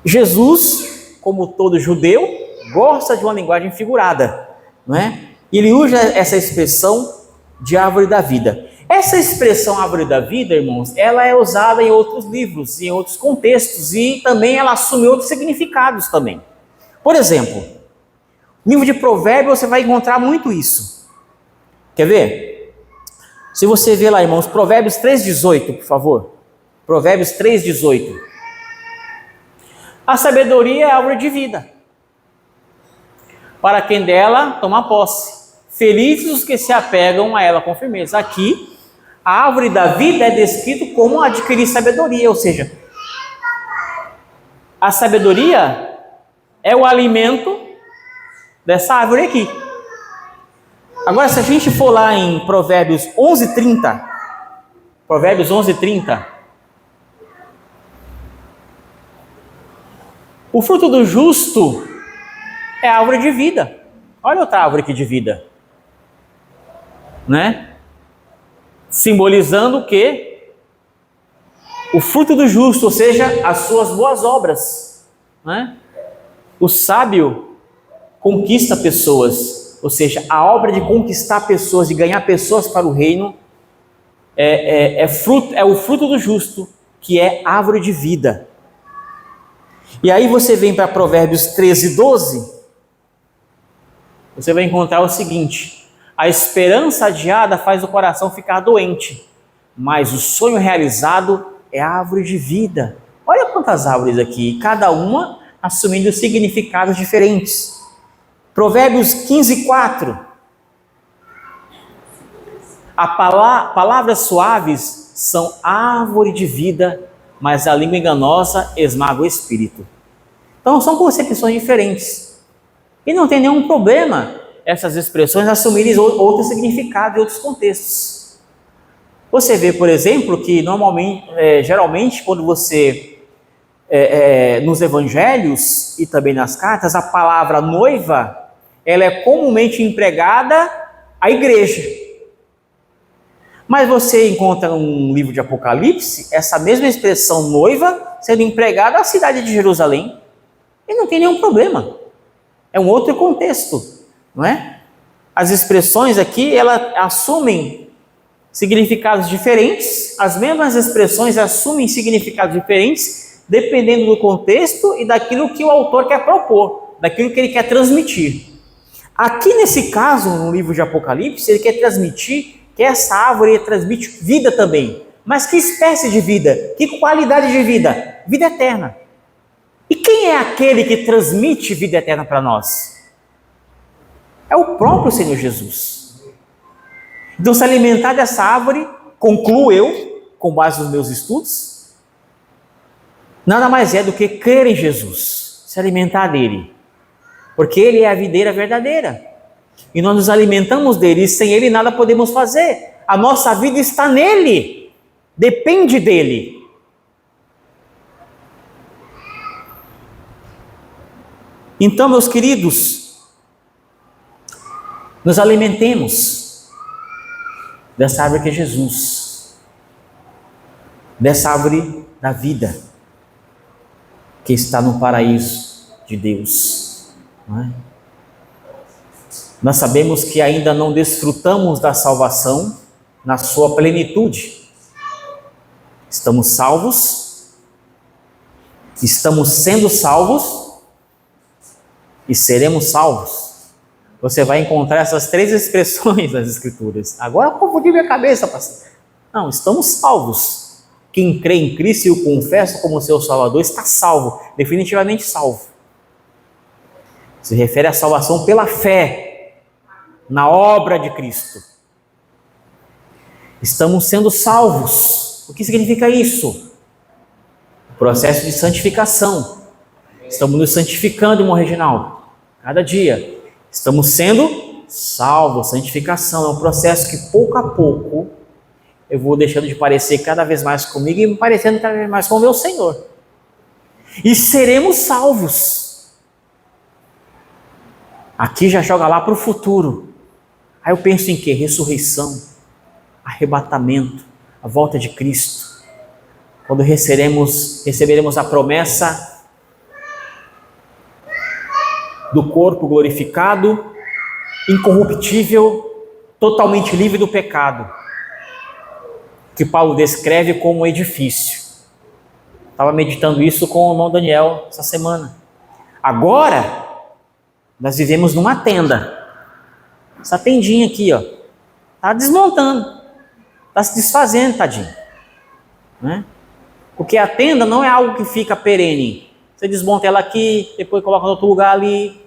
Jesus, como todo judeu, gosta de uma linguagem figurada, não é? Ele usa essa expressão de árvore da vida. Essa expressão árvore da vida, irmãos, ela é usada em outros livros, em outros contextos, e também ela assume outros significados também. Por exemplo, no livro de Provérbios você vai encontrar muito isso. Quer ver? Se você ver lá, irmãos, Provérbios 3,18, por favor. Provérbios 3,18. A sabedoria é a árvore de vida, para quem dela toma posse. Felizes os que se apegam a ela com firmeza. Aqui, a árvore da vida é descrito como adquirir sabedoria, ou seja, a sabedoria é o alimento dessa árvore aqui. Agora, se a gente for lá em Provérbios 11:30, Provérbios 11:30, o fruto do justo é a árvore de vida. Olha outra árvore aqui de vida, né? Simbolizando o quê? O fruto do justo, ou seja, as suas boas obras, né? O sábio conquista pessoas, ou seja, a obra de conquistar pessoas, de ganhar pessoas para o reino, é o fruto do justo, que é árvore de vida. E aí você vem para Provérbios 13:12, você vai encontrar o seguinte: a esperança adiada faz o coração ficar doente, mas o sonho realizado é árvore de vida. Olha quantas árvores aqui, cada uma assumindo significados diferentes. Provérbios 15:4. Palavras suaves são árvore de vida, mas a língua enganosa esmaga o espírito. Então são concepções diferentes. E não tem nenhum problema essas expressões assumirem outros significados e outros contextos. Você vê, por exemplo, que geralmente quando você, nos evangelhos e também nas cartas, a palavra noiva, ela é comumente empregada à igreja. Mas você encontra no livro de Apocalipse, essa mesma expressão noiva sendo empregada à cidade de Jerusalém. E não tem nenhum problema. É um outro contexto, não é? As expressões aqui, elas assumem significados diferentes, as mesmas expressões assumem significados diferentes, dependendo do contexto e daquilo que o autor quer propor, daquilo que ele quer transmitir. Aqui nesse caso, no livro de Apocalipse, ele quer transmitir que essa árvore transmite vida também. Mas que espécie de vida? Que qualidade de vida? Vida eterna. E quem é aquele que transmite vida eterna para nós? É o próprio Senhor Jesus. Então, se alimentar dessa árvore, concluo eu, com base nos meus estudos, nada mais é do que crer em Jesus, se alimentar dele, porque ele é a videira verdadeira, e nós nos alimentamos dele, e sem ele nada podemos fazer. A nossa vida está nele, depende dele. Então, meus queridos, nos alimentemos dessa árvore que é Jesus, dessa árvore da vida, que está no paraíso de Deus, não é? Nós sabemos que ainda não desfrutamos da salvação na sua plenitude. Estamos salvos, estamos sendo salvos e seremos salvos. Você vai encontrar essas três expressões nas Escrituras. Agora eu confundi minha cabeça, pastor. Não, estamos salvos. Quem crê em Cristo e o confessa como seu Salvador está salvo, definitivamente salvo. Se refere à salvação pela fé na obra de Cristo. Estamos sendo salvos. O que significa isso? O processo de santificação. Estamos nos santificando, irmão Reginaldo, cada dia. Estamos sendo salvos. Santificação é um processo que pouco a pouco eu vou deixando de parecer cada vez mais comigo e me parecendo cada vez mais com o meu Senhor. E seremos salvos. Aqui já joga lá para o futuro. Aí eu penso em quê? Ressurreição, arrebatamento, a volta de Cristo. Quando receberemos a promessa do corpo glorificado, incorruptível, totalmente livre do pecado, que Paulo descreve como um edifício. Estava meditando isso com o irmão Daniel essa semana. Agora, nós vivemos numa tenda. Essa tendinha aqui, ó, está desmontando, está se desfazendo, tadinho, né? Porque a tenda não é algo que fica perene. Você desmonta ela aqui, depois coloca em outro lugar ali.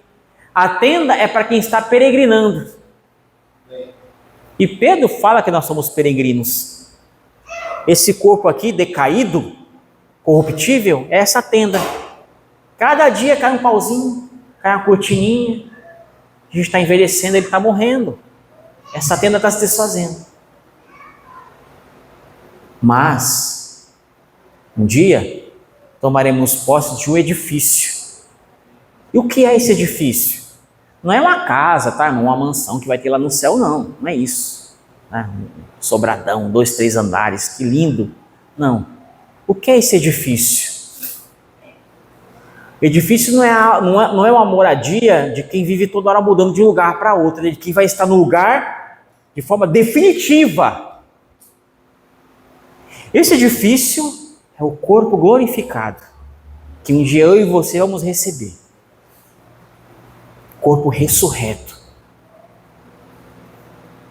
A tenda é para quem está peregrinando. E Pedro fala que nós somos peregrinos. Esse corpo aqui, decaído, corruptível, é essa tenda. Cada dia cai um pauzinho, cai uma cortininha. A gente está envelhecendo, ele está morrendo. Essa tenda está se desfazendo. Mas, um dia, tomaremos posse de um edifício. E o que é esse edifício? Não é uma casa, tá, irmão? Uma mansão que vai ter lá no céu, não. Não é isso. Né? Um sobradão, 2, 3 andares, que lindo. Não. O que é esse edifício? Edifício não é uma moradia de quem vive toda hora mudando de um lugar para outro, de quem vai estar no lugar de forma definitiva. Esse edifício é o corpo glorificado, que um dia eu e você vamos receber. Corpo ressurreto.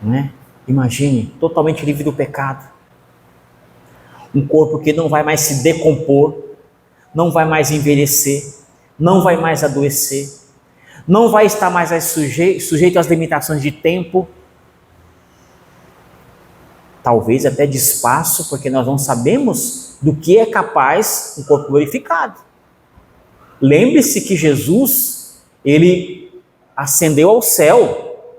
Não é? Imagine, totalmente livre do pecado. Um corpo que não vai mais se decompor, não vai mais envelhecer, não vai mais adoecer, não vai estar mais sujeito às limitações de tempo, talvez até de espaço, porque nós não sabemos do que é capaz um corpo glorificado. Lembre-se que Jesus, ele ascendeu ao céu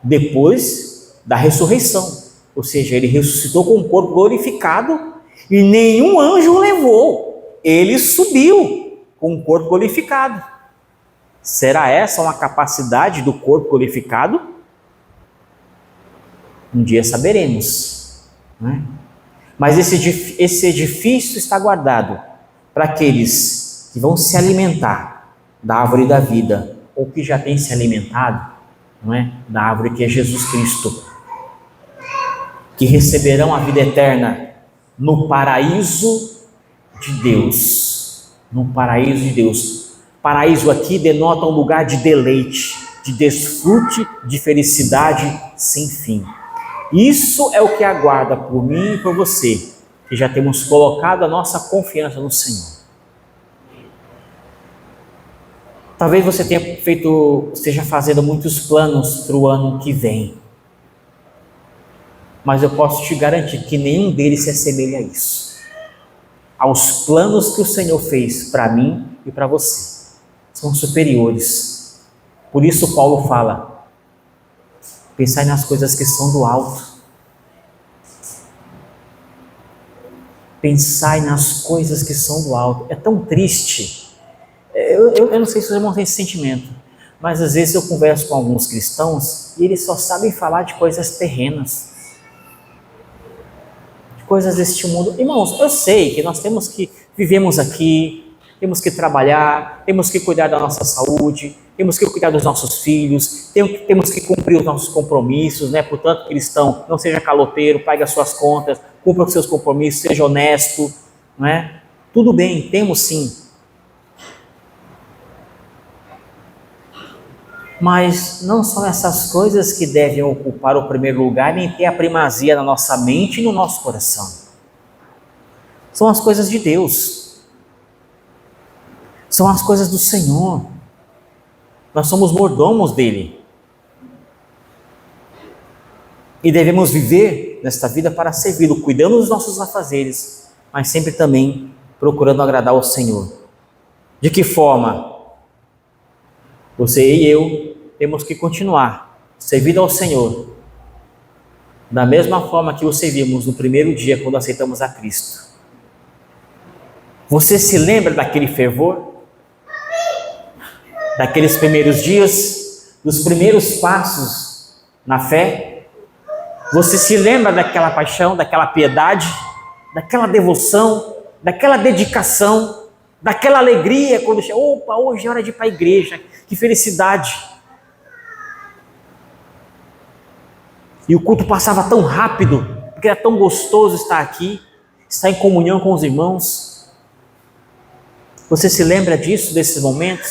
depois da ressurreição, ou seja, ele ressuscitou com um corpo glorificado e nenhum anjo o levou, ele subiu com um corpo glorificado. Será essa uma capacidade do corpo glorificado? Um dia saberemos, né? Mas esse edifício está guardado para aqueles que vão se alimentar da árvore da vida, ou que já têm se alimentado, não é? Da árvore que é Jesus Cristo, que receberão a vida eterna no paraíso de Deus. No paraíso de Deus. Paraíso aqui denota um lugar de deleite, de desfrute, de felicidade sem fim. Isso é o que aguarda por mim e por você, que já temos colocado a nossa confiança no Senhor. Talvez você esteja fazendo muitos planos para o ano que vem, mas eu posso te garantir que nenhum deles se assemelha a isso, aos planos que o Senhor fez para mim e para você. São superiores. Por isso Paulo fala: pensai nas coisas que são do alto. Pensai nas coisas que são do alto. É tão triste. Eu não sei se os irmãos têm esse sentimento, mas às vezes eu converso com alguns cristãos e eles só sabem falar de coisas terrenas, de coisas deste mundo. Irmãos, eu sei que nós vivemos aqui, temos que trabalhar, temos que cuidar da nossa saúde, temos que cuidar dos nossos filhos, temos que cumprir os nossos compromissos, né? Portanto, cristão, não seja caloteiro, pague as suas contas, cumpra os seus compromissos, seja honesto, não é? Tudo bem, temos sim. Mas não são essas coisas que devem ocupar o primeiro lugar, nem ter a primazia na nossa mente e no nosso coração. São as coisas de Deus. São as coisas do Senhor. Nós somos mordomos dele. E devemos viver nesta vida para servi-lo, cuidando dos nossos afazeres, mas sempre também procurando agradar ao Senhor. De que forma? Você e eu temos que continuar servindo ao Senhor da mesma forma que o servimos no primeiro dia quando aceitamos a Cristo. Você se lembra daquele fervor? Daqueles primeiros dias, dos primeiros passos na fé? Você se lembra daquela paixão, daquela piedade, daquela devoção, daquela dedicação, daquela alegria quando chega, opa, hoje é hora de ir para a igreja, que felicidade. E o culto passava tão rápido, porque era tão gostoso estar aqui, estar em comunhão com os irmãos. Você se lembra disso, desses momentos?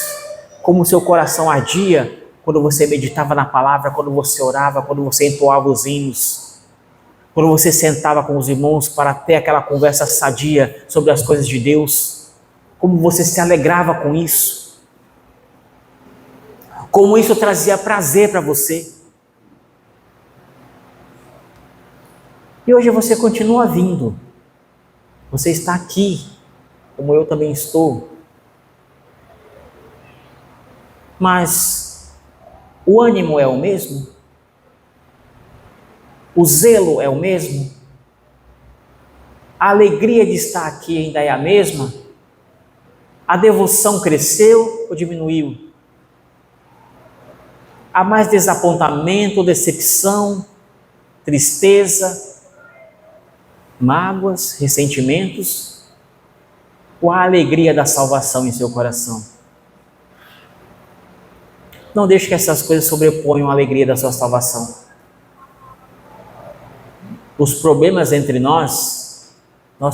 Como o seu coração ardia quando você meditava na palavra, quando você orava, quando você entoava os hinos, quando você sentava com os irmãos para ter aquela conversa sadia sobre as coisas de Deus, como você se alegrava com isso, como isso trazia prazer para você. E hoje você continua vindo, você está aqui, como eu também estou, mas o ânimo é o mesmo? O zelo é o mesmo? A alegria de estar aqui ainda é a mesma? A devoção cresceu ou diminuiu? Há mais desapontamento, decepção, tristeza, mágoas, ressentimentos? Ou a alegria da salvação em seu coração? Não deixe que essas coisas sobreponham a alegria da sua salvação. Os problemas entre nós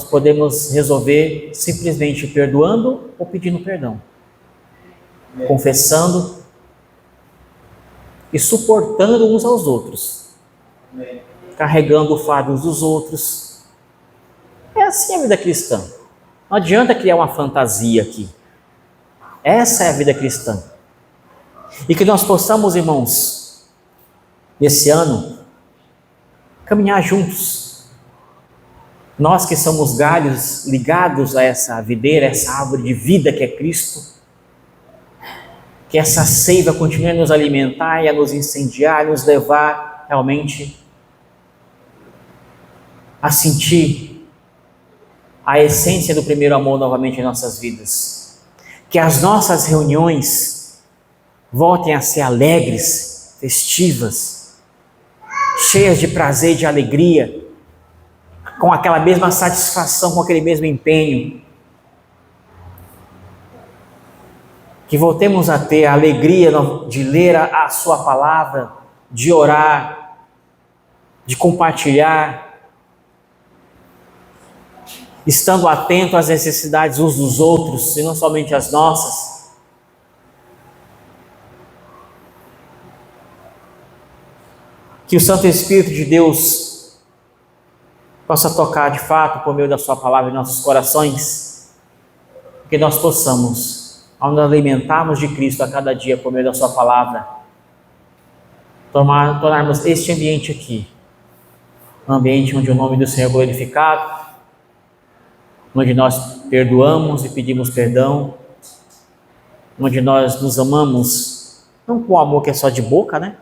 podemos resolver simplesmente perdoando ou pedindo perdão, confessando e suportando uns aos outros, carregando o fardo uns dos outros. É assim a vida cristã. Não adianta criar uma fantasia aqui. Essa é a vida cristã. E que nós possamos, irmãos, nesse ano, caminhar juntos. Nós que somos galhos ligados a essa videira, essa árvore de vida que é Cristo, que essa seiva continue a nos alimentar e a nos incendiar, a nos levar realmente a sentir a essência do primeiro amor novamente em nossas vidas. Que as nossas reuniões voltem a ser alegres, festivas, cheias de prazer e de alegria, com aquela mesma satisfação, com aquele mesmo empenho. Que voltemos a ter a alegria de ler a sua palavra, de orar, de compartilhar, estando atento às necessidades uns dos outros, e não somente às nossas. Que o Santo Espírito de Deus possa tocar de fato por meio da sua palavra em nossos corações, que nós possamos, ao nos alimentarmos de Cristo a cada dia por meio da sua palavra, tornarmos este ambiente aqui um ambiente onde o nome do Senhor é glorificado, onde nós perdoamos e pedimos perdão, onde nós nos amamos, não com o amor que é só de boca, né?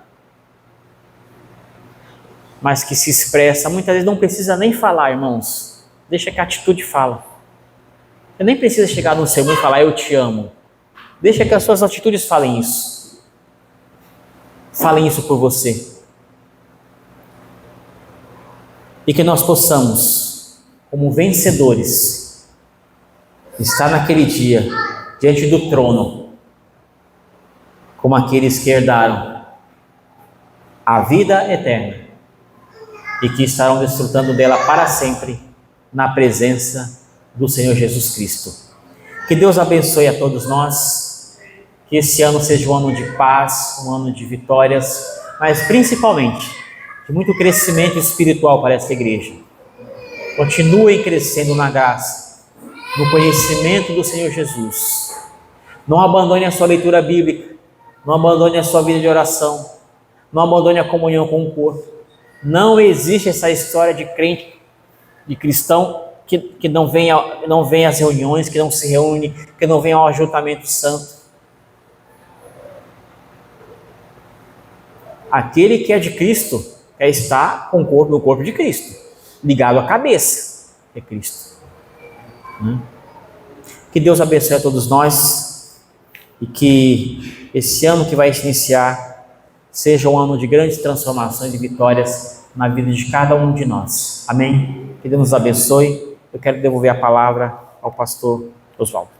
Mas que se expressa, muitas vezes não precisa nem falar, irmãos, deixa que a atitude fala. Você nem precisa chegar no seu mundo e falar, eu te amo. Deixa que as suas atitudes falem isso. Falem isso por você. E que nós possamos, como vencedores, estar naquele dia, diante do trono, como aqueles que herdaram a vida eterna e que estarão desfrutando dela para sempre, na presença do Senhor Jesus Cristo. Que Deus abençoe a todos nós. Que esse ano seja um ano de paz, um ano de vitórias, mas principalmente de muito crescimento espiritual para essa igreja. Continuem crescendo na graça, no conhecimento do Senhor Jesus. Não abandone a sua leitura bíblica, não abandone a sua vida de oração, não abandone a comunhão com o corpo. Não existe essa história de crente, de cristão, que não vem às reuniões, que não se reúne, que não vem ao ajuntamento santo. Aquele que é de Cristo quer estar com o corpo, no corpo de Cristo, ligado à cabeça, que é Cristo. Que Deus abençoe a todos nós e que esse ano que vai se iniciar seja um ano de grandes transformações e vitórias na vida de cada um de nós. Amém? Que Deus nos abençoe. Eu quero devolver a palavra ao pastor Oswaldo.